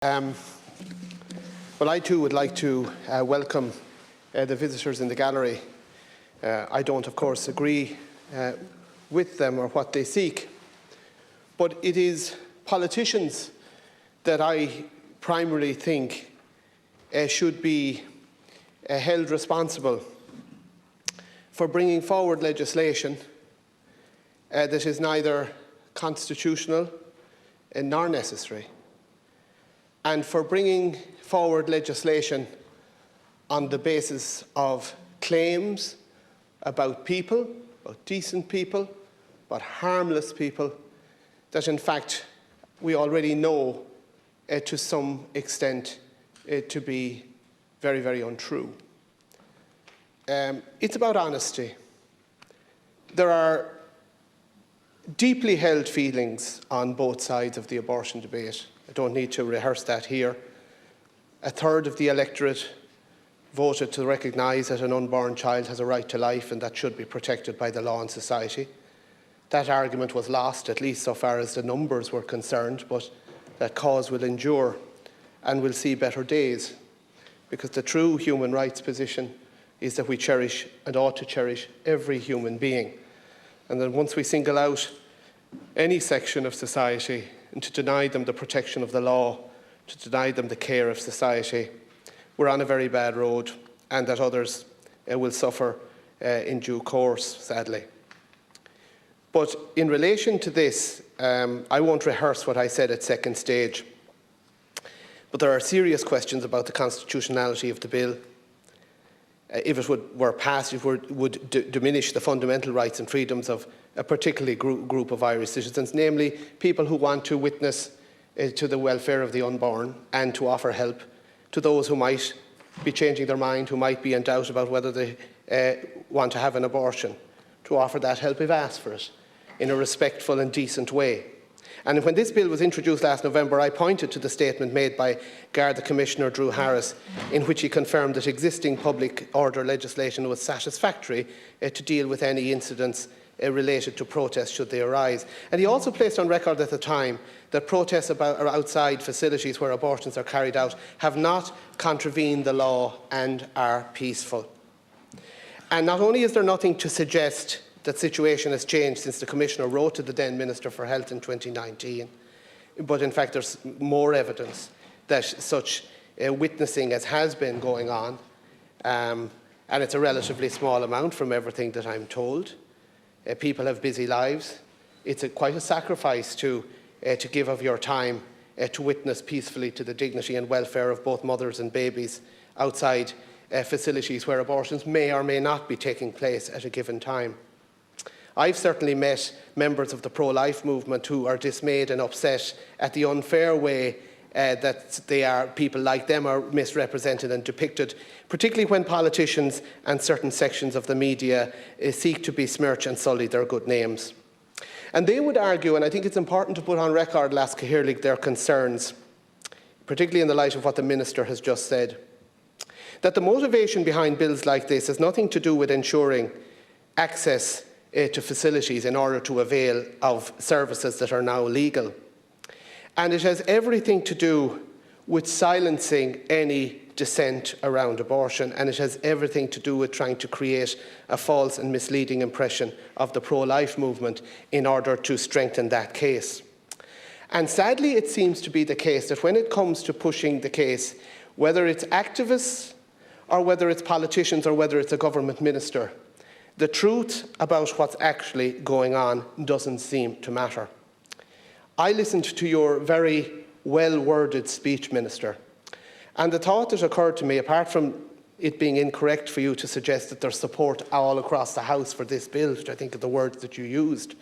Well, I too would like to welcome the visitors in the gallery. I don't, of course, agree with them or what they seek, but it is politicians that I primarily think should be held responsible for bringing forward legislation that is neither constitutional nor necessary, and for bringing forward legislation on the basis of claims about people, about decent people, about harmless people, that in fact we already know to some extent to be very, very untrue. It's about honesty. There are deeply held feelings on both sides of the abortion debate. I don't need to rehearse that here. A third of the electorate voted to recognise that an unborn child has a right to life and that should be protected by the law and society. That argument was lost, at least so far as the numbers were concerned, but that cause will endure and will see better days, because the true human rights position is that we cherish and ought to cherish every human being, and that once we single out any section of society and to deny them the protection of the law, to deny them the care of society, we're on a very bad road, and that others will suffer in due course, sadly. But in relation to this, I won't rehearse what I said at second stage, but there are serious questions about the constitutionality of the bill. If it were passed, it would diminish the fundamental rights and freedoms of a particular group of Irish citizens, namely people who want to witness to the welfare of the unborn and to offer help to those who might be changing their mind, who might be in doubt about whether they want to have an abortion, to offer that help if asked for it in a respectful and decent way. And when this bill was introduced last November, I pointed to the statement made by Garda Commissioner Drew Harris, in which he confirmed that existing public order legislation was satisfactory to deal with any incidents related to protests should they arise. And he also placed on record at the time that protests outside facilities where abortions are carried out have not contravened the law and are peaceful. And not only is there nothing to suggest that situation has changed since the Commissioner wrote to the then Minister for Health in 2019, but in fact there's more evidence that such witnessing as has been going on, and it's a relatively small amount from everything that I'm told. People have busy lives. It's quite a sacrifice to give of your time to witness peacefully to the dignity and welfare of both mothers and babies outside facilities where abortions may or may not be taking place at a given time. I've certainly met members of the pro-life movement who are dismayed and upset at the unfair way that people like them are misrepresented and depicted, particularly when politicians and certain sections of the media seek to besmirch and sully their good names. And they would argue, and I think it's important to put on record, Las Cahirlig, their concerns, particularly in the light of what the Minister has just said, that the motivation behind bills like this has nothing to do with ensuring access to facilities in order to avail of services that are now legal. And it has everything to do with silencing any dissent around abortion, and it has everything to do with trying to create a false and misleading impression of the pro-life movement in order to strengthen that case. And sadly, it seems to be the case that when it comes to pushing the case, whether it's activists or whether it's politicians or whether it's a government minister, the truth about what's actually going on doesn't seem to matter. I listened to your very well-worded speech, Minister, and the thought that occurred to me, apart from it being incorrect for you to suggest that there's support all across the House for this bill, which I think are the words that you used,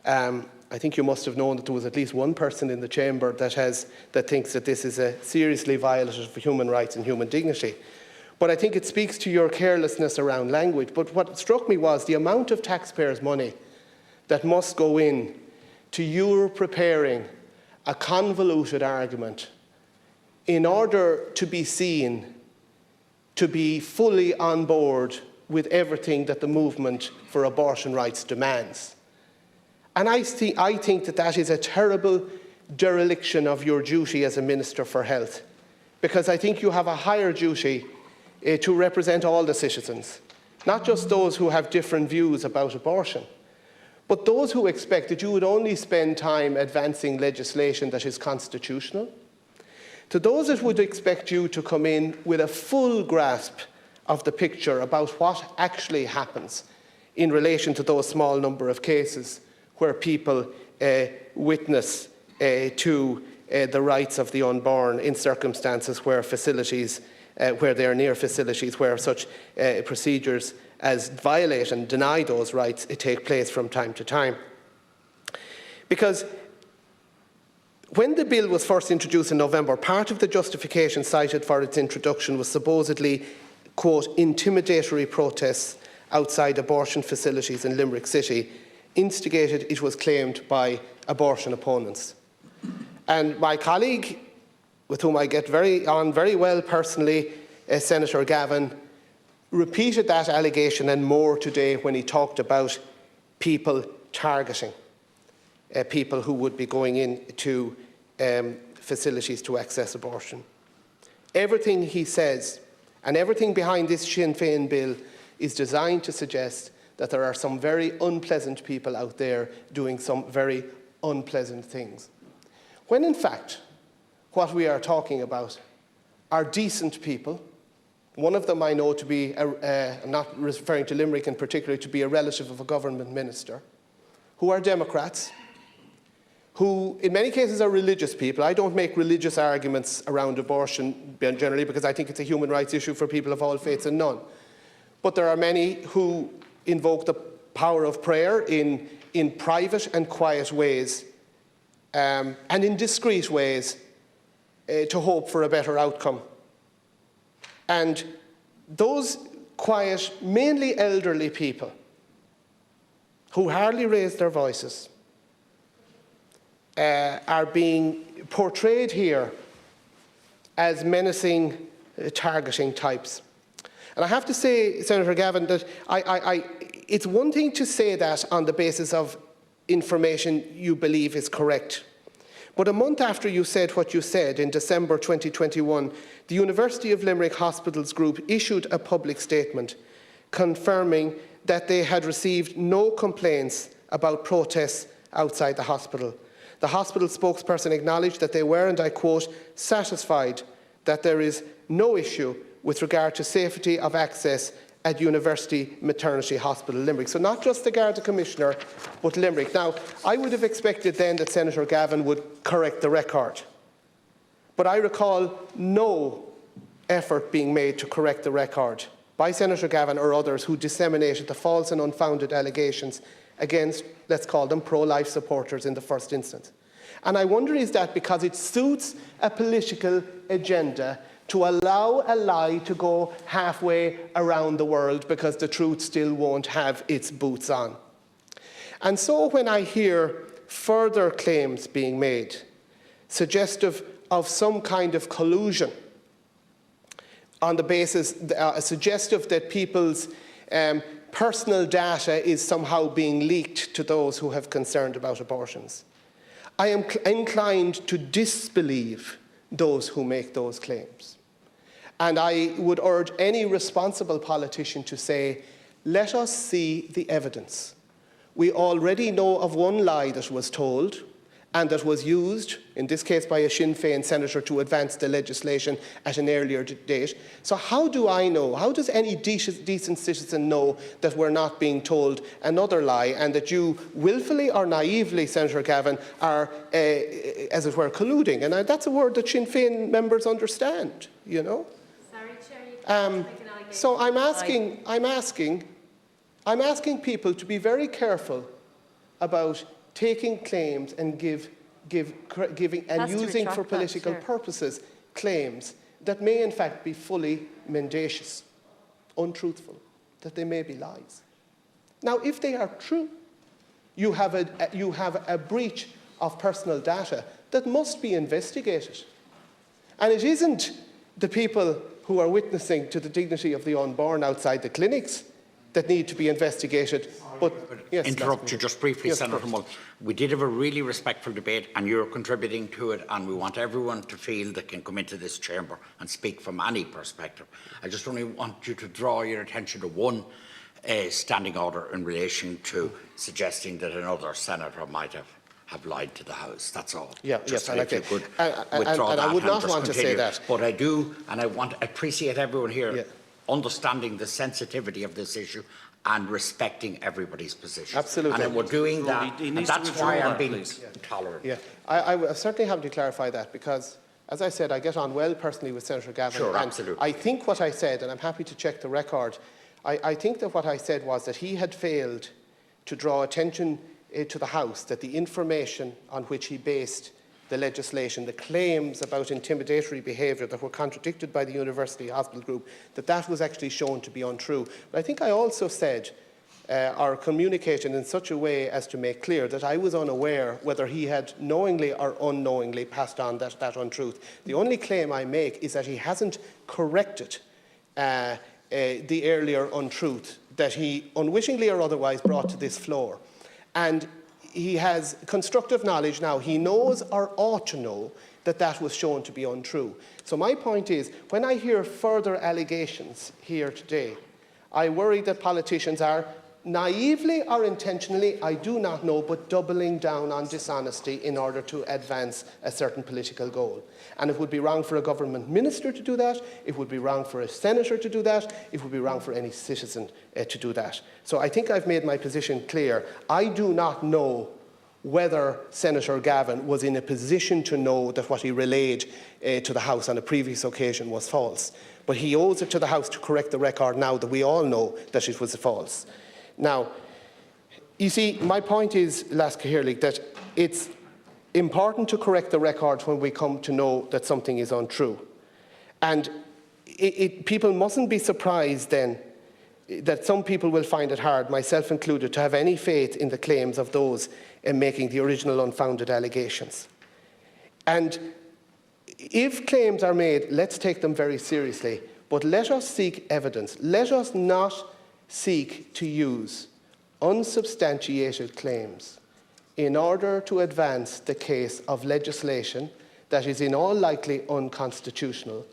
I think you must have known that there was at least one person in the chamber that thinks that this is a seriously violative of human rights and human dignity. But I think it speaks to your carelessness around language. But what struck me was the amount of taxpayers' money that must go in to your preparing a convoluted argument in order to be seen to be fully on board with everything that the movement for abortion rights demands. And I think that that is a terrible dereliction of your duty as a Minister for Health, because I think you have a higher duty to represent all the citizens, not just those who have different views about abortion, but those who expect that you would only spend time advancing legislation that is constitutional, to those that would expect you to come in with a full grasp of the picture about what actually happens in relation to those small number of cases where people witness to the rights of the unborn in circumstances where facilities, where they are near facilities where such procedures as violate and deny those rights take place from time to time. Because when the bill was first introduced in November, part of the justification cited for its introduction was supposedly, quote, intimidatory protests outside abortion facilities in Limerick City, instigated, it was claimed, by abortion opponents. And my colleague, with whom I get on very well personally, Senator Gavin, repeated that allegation and more today when he talked about people targeting people who would be going into facilities to access abortion. Everything he says and everything behind this Sinn Féin bill is designed to suggest that there are some very unpleasant people out there doing some very unpleasant things. When in fact, what we are talking about are decent people. One of them I know to be, I'm not referring to Limerick in particular, to be a relative of a government minister, who are Democrats, who in many cases are religious people. I don't make religious arguments around abortion generally because I think it's a human rights issue for people of all faiths and none. But there are many who invoke the power of prayer in private and quiet ways and in discreet ways to hope for a better outcome. And those quiet, mainly elderly people who hardly raise their voices are being portrayed here as menacing, targeting types. And I have to say, Senator Gavin, that it's one thing to say that on the basis of information you believe is correct. But a month after you said what you said, in December 2021, the University of Limerick Hospitals Group issued a public statement confirming that they had received no complaints about protests outside the hospital. The hospital spokesperson acknowledged that they were, and I quote, satisfied that there is no issue with regard to safety of access at University Maternity Hospital Limerick. So not just the Garda Commissioner, but Limerick. Now, I would have expected then that Senator Gavin would correct the record. But I recall no effort being made to correct the record by Senator Gavin or others who disseminated the false and unfounded allegations against, let's call them, pro-life supporters in the first instance. And I wonder, is that because it suits a political agenda to allow a lie to go halfway around the world because the truth still won't have its boots on? And so when I hear further claims being made, suggestive of some kind of collusion on the basis, suggestive that people's personal data is somehow being leaked to those who have concern about abortions, I am inclined to disbelieve those who make those claims. And I would urge any responsible politician to say, let us see the evidence. We already know of one lie that was told and that was used, in this case by a Sinn Féin senator, to advance the legislation at an earlier date. So how do I know, how does any decent citizen know that we're not being told another lie and that you willfully or naively, Senator Gavin, are, as it were, colluding? And that's a word that Sinn Féin members understand, you know. Sorry, Chair, you can't make an allegation. So I'm asking people to be very careful about taking claims and giving and using for political purposes claims that may in fact be fully mendacious, untruthful, that they may be lies. Now, if they are true, you have a breach of personal data that must be investigated. And it isn't the people who are witnessing to the dignity of the unborn outside the clinics that need to be investigated. But yes, interrupt you just briefly, yes, Senator Mullen. We did have a really respectful debate, and you're contributing to it, and we want everyone to feel they can come into this chamber and speak from any perspective. I just only want you to draw your attention to one standing order in relation to suggesting that another senator might have lied to the House. That's all. Yeah, just yes, if you could withdraw and that I would not just want to say continue. that. But I do, and I appreciate everyone here Yeah. understanding the sensitivity of this issue and respecting everybody's position. Absolutely. And we're doing that, He and needs to that's withdraw why I'm that, being please. tolerant. Yeah, I certainly have to clarify that because, as I said, I get on well personally with Senator Gavin. Sure, and absolutely. I think what I said, and I'm happy to check the record, I think that what I said was that he had failed to draw attention to the House that the information on which he based the legislation, the claims about intimidatory behaviour that were contradicted by the University Hospital Group, that was actually shown to be untrue. But I think I also said or communicated in such a way as to make clear that I was unaware whether he had knowingly or unknowingly passed on that untruth. The only claim I make is that he hasn't corrected the earlier untruth that he unwittingly or otherwise brought to this floor. And he has constructive knowledge now. He knows or ought to know that was shown to be untrue. So my point is, when I hear further allegations here today, I worry that politicians are naively or intentionally, I do not know, but doubling down on dishonesty in order to advance a certain political goal. And it would be wrong for a government minister to do that, it would be wrong for a senator to do that, it would be wrong for any citizen to do that. So I think I've made my position clear. I do not know whether Senator Gavin was in a position to know that what he relayed to the House on a previous occasion was false. But he owes it to the House to correct the record now that we all know that it was false. Now, you see, my point is, Laska Hirlig, that it's important to correct the record when we come to know that something is untrue. And people mustn't be surprised then that some people will find it hard, myself included, to have any faith in the claims of those making the original unfounded allegations. And if claims are made, let's take them very seriously, but let us seek evidence. Let us not seek to use unsubstantiated claims in order to advance the case of legislation that is in all likely unconstitutional,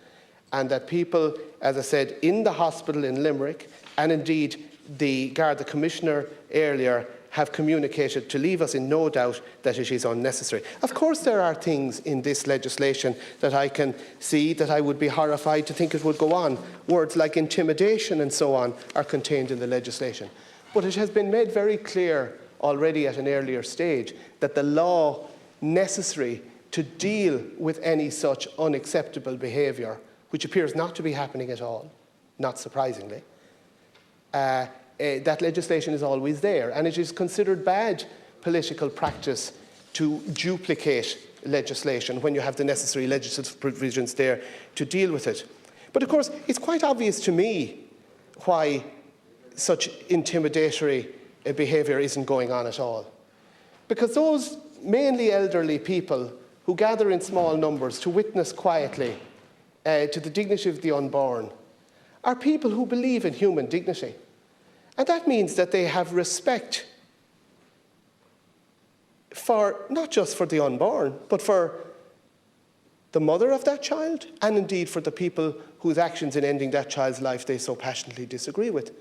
and that people, as I said, in the hospital in Limerick, and indeed the Garda Commissioner earlier, have communicated to leave us in no doubt that it is unnecessary. Of course there are things in this legislation that I can see that I would be horrified to think it would go on. Words like intimidation and so on are contained in the legislation. But it has been made very clear already at an earlier stage that the law necessary to deal with any such unacceptable behaviour, which appears not to be happening at all, not surprisingly, that legislation is always there, and it is considered bad political practice to duplicate legislation when you have the necessary legislative provisions there to deal with it. But of course, it's quite obvious to me why such intimidatory behaviour isn't going on at all. Because those mainly elderly people who gather in small numbers to witness quietly to the dignity of the unborn are people who believe in human dignity. And that means that they have respect for, not just for the unborn, but for the mother of that child, and indeed for the people whose actions in ending that child's life they so passionately disagree with.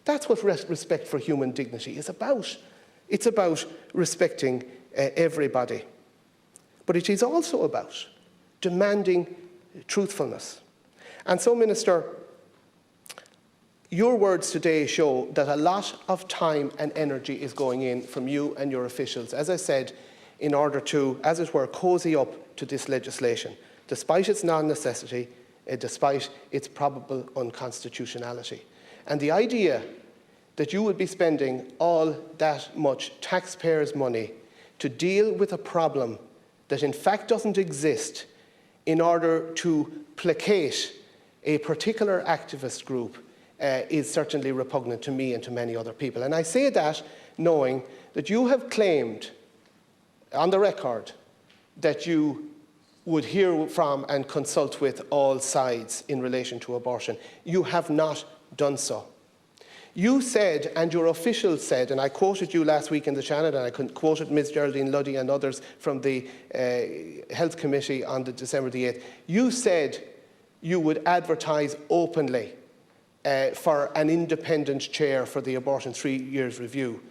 That's what respect for human dignity is about. It's about respecting everybody. But it is also about demanding truthfulness. And so, Minister, your words today show that a lot of time and energy is going in from you and your officials, as I said, in order to, as it were, cosy up to this legislation, despite its non-necessity, despite its probable unconstitutionality. And the idea that you would be spending all that much taxpayers' money to deal with a problem that in fact doesn't exist in order to placate a particular activist group is certainly repugnant to me and to many other people. And I say that knowing that you have claimed on the record that you would hear from and consult with all sides in relation to abortion. You have not done so. You said, and your officials said, and I quoted you last week in the Seanad, and I quoted Ms Geraldine Luddy and others from the Health Committee on December the 8th, you said you would advertise openly for an independent chair for the abortion 3 years review.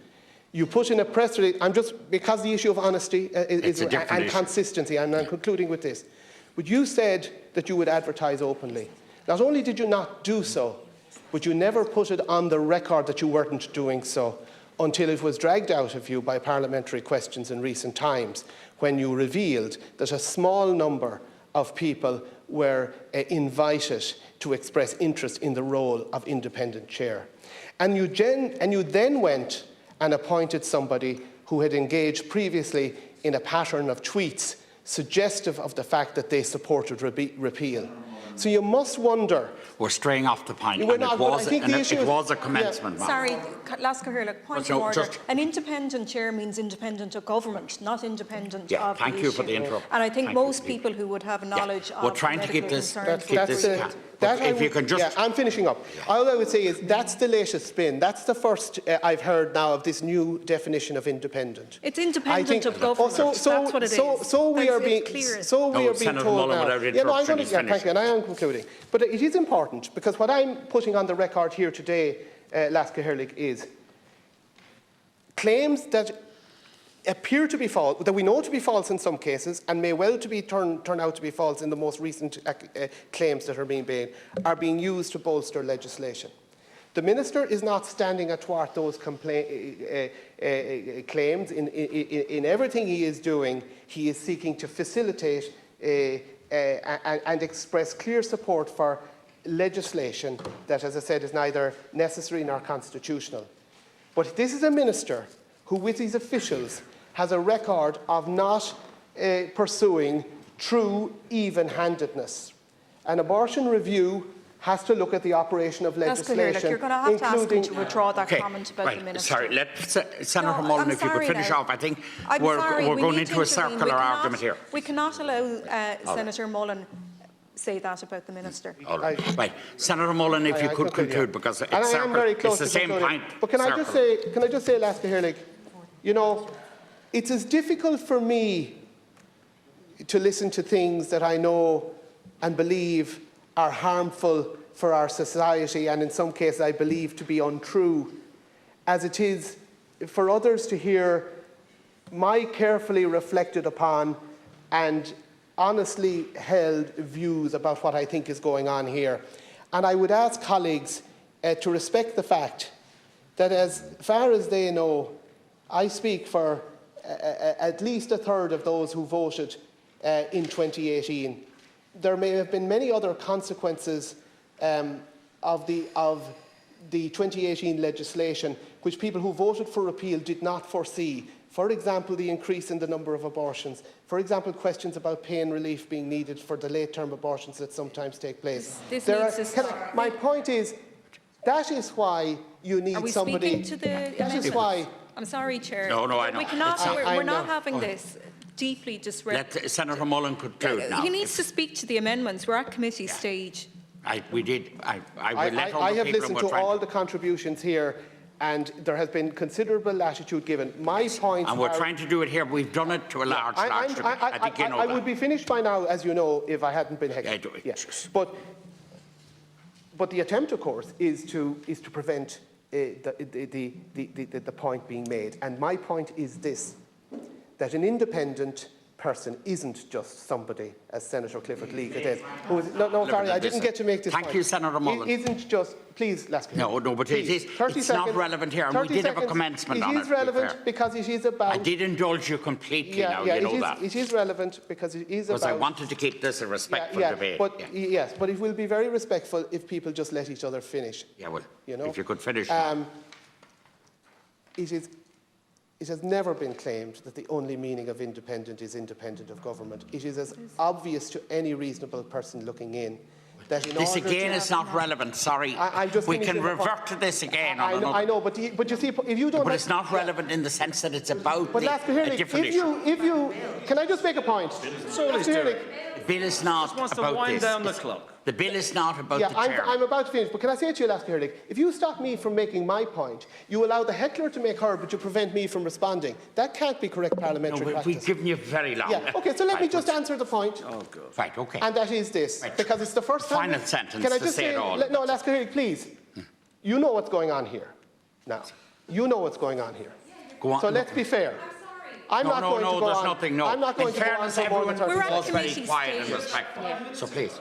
You put in a press release, because the issue of honesty and consistency, and I'm concluding with this, but you said that you would advertise openly. Not only did you not do so, but you never put it on the record that you weren't doing so until it was dragged out of you by parliamentary questions in recent times, when you revealed that a small number of people were invited to express interest in the role of independent chair. And you then went and appointed somebody who had engaged previously in a pattern of tweets suggestive of the fact that they supported repeal. So you must wonder. We're straying off the point. It was a commencement. Yeah. Sorry, Last Cathaoirleach, point of order. An independent chair means independent of government, not independent of the thank you issue. for the interrupt. And I think most people who would have knowledge of we're trying to keep this. If you can just. I'm finishing up. All I would say is that's the latest spin. That's the first I've heard now of this new definition of independent. It's independent of government. That's what it is. So we are being Senator told Mullen, now. without interruption, Thank you, and I am concluding. But it is important, because what I'm putting on the record here today, Last Cathaoirleach, is claims that appear to be false, that we know to be false in some cases, and may well turn out to be false in the most recent claims that are being made, are being used to bolster legislation. The Minister is not standing athwart those claims. In everything he is doing, he is seeking to facilitate and express clear support for legislation that, as I said, is neither necessary nor constitutional. But this is a Minister who, with his officials, has a record of not pursuing true even-handedness. An abortion review has to look at the operation of legislation. You're going to have to ask him to withdraw that comment about the Minister. Sorry, Senator Mullen, if you could finish off. I think we're going into a circular argument here. We cannot allow Senator Mullen say that about the Minister. All right. Right. Senator Mullen, if you could conclude, because it's the same point. But can I just say, Last Cathaoirleach, you know, it's as difficult for me to listen to things that I know and believe are harmful for our society, and in some cases I believe to be untrue, as it is for others to hear my carefully reflected upon and honestly held views about what I think is going on here. And I would ask colleagues to respect the fact that, as far as they know, I speak for at least a third of those who voted in 2018. There may have been many other consequences of the 2018 legislation which people who voted for repeal did not foresee. For example, the increase in the number of abortions. For example, questions about pain relief being needed for the late-term abortions that sometimes take place. My point is, that is why you need somebody. That is why. I'm sorry, Chair. No, I know. We cannot. We're not having this deeply disrespectful. Let Senator Mullen conclude now. He needs to speak to the amendments. We're at committee stage. I have listened to all the contributions here, and there has been considerable latitude given. My point. And we're trying to do it here. We've done it to a large degree. I think you know that. I would be finished by now, as you know, if I hadn't been heckled. Yes. But the attempt, of course, is to prevent the point being made. And my point is this: that an independent person isn't just somebody, as Senator Clifford Lee did. I didn't get to make this point. Thank you, Senator Mullen. It isn't just, please, Lasker. No, but it's not relevant here. And we did have a commencement on it. It is relevant because it is about. I did indulge you completely now, you know that. It is relevant because it is about. Because I wanted to keep this a respectful debate. Yes, but it will be very respectful if people just let each other finish. Yeah, well, you know? If you could finish. It has never been claimed that the only meaning of independent is independent of government. It is as obvious to any reasonable person looking in that in this again is not relevant. Sorry, we can revert to this again. I know, but you see, if you don't. But it's not relevant in the sense that it's about a different issue. Can I just make a point? So Bill is not wants about to wind this. down the clock. The bill is not about Yeah, the chairman. I'm about to finish, but can I say to you, Lascahirlig, if you stop me from making my point, you allow the heckler to make her, but you prevent me from responding. That can't be correct parliamentary practice. We've given you very long. Yeah, okay, so let me just answer the point. Oh, good. Right, okay. And that is this, Right. because it's the first time... Final sentence Can I to just say it all. No, Lascahirlig, please. You know what's going on here now. You know what's going on here. Go on. So let's be fair. I'm No, not no, going no, to go there's on. nothing, no. I'm not going In to go on fairness, for more than everyone 30 We're at was seconds. very committee quiet and stage. respectful. Yeah. So please.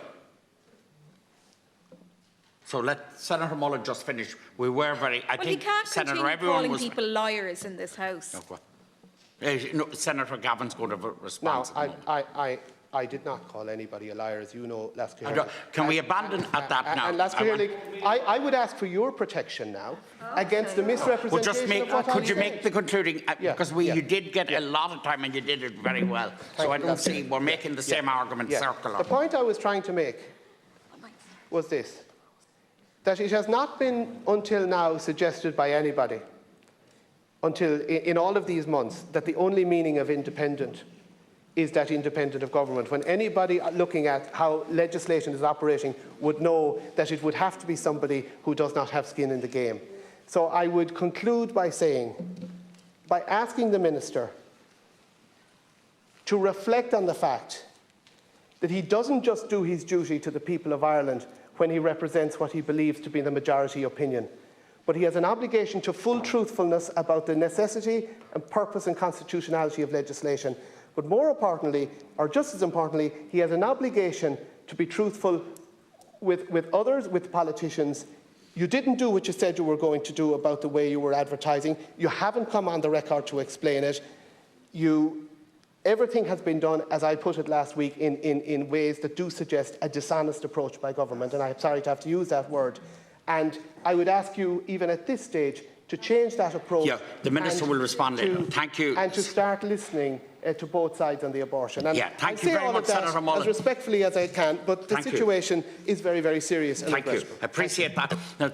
So let Senator Mullen just finish. We were very... I Well, he think can't Senator, continue everyone calling was... people liars in this House. No, go on. No, Senator Gavin's going to have a Now, response. at the moment. I did not call anybody a liar, as you know, Lascahirlig. Can we abandon at that now? And Lascahirlig, I would ask for your protection now against the misrepresentation Well, just make, of what could I'm you saying. make the concluding, Yeah, because yeah. you did get a lot of time and you did it very well. So I you, don't Lascahirlig. see, we're making the same argument circular. The point I was trying to make was this, that it has not been until now suggested by anybody, until in all of these months, that the only meaning of independent is that independent of government. When anybody looking at how legislation is operating would know that it would have to be somebody who does not have skin in the game. So I would conclude by saying, by asking the Minister to reflect on the fact that he doesn't just do his duty to the people of Ireland when he represents what he believes to be the majority opinion, but he has an obligation to full truthfulness about the necessity and purpose and constitutionality of legislation. But more importantly, or just as importantly, he has an obligation to be truthful with others, with politicians. You didn't do what you said you were going to do about the way you were advertising. You haven't come on the record to explain it. Everything has been done, as I put it last week, in ways that do suggest a dishonest approach by government, and I'm sorry to have to use that word. And I would ask you, even at this stage, to change that approach. Yeah, the Minister will respond later. Thank you. And to start listening to both sides on the abortion. And Yeah, thank I you say very all much, of that Senator Mullen. as respectfully as I can, but the Thank you. situation is very, very serious and Thank you. regrettable. I appreciate that. Now,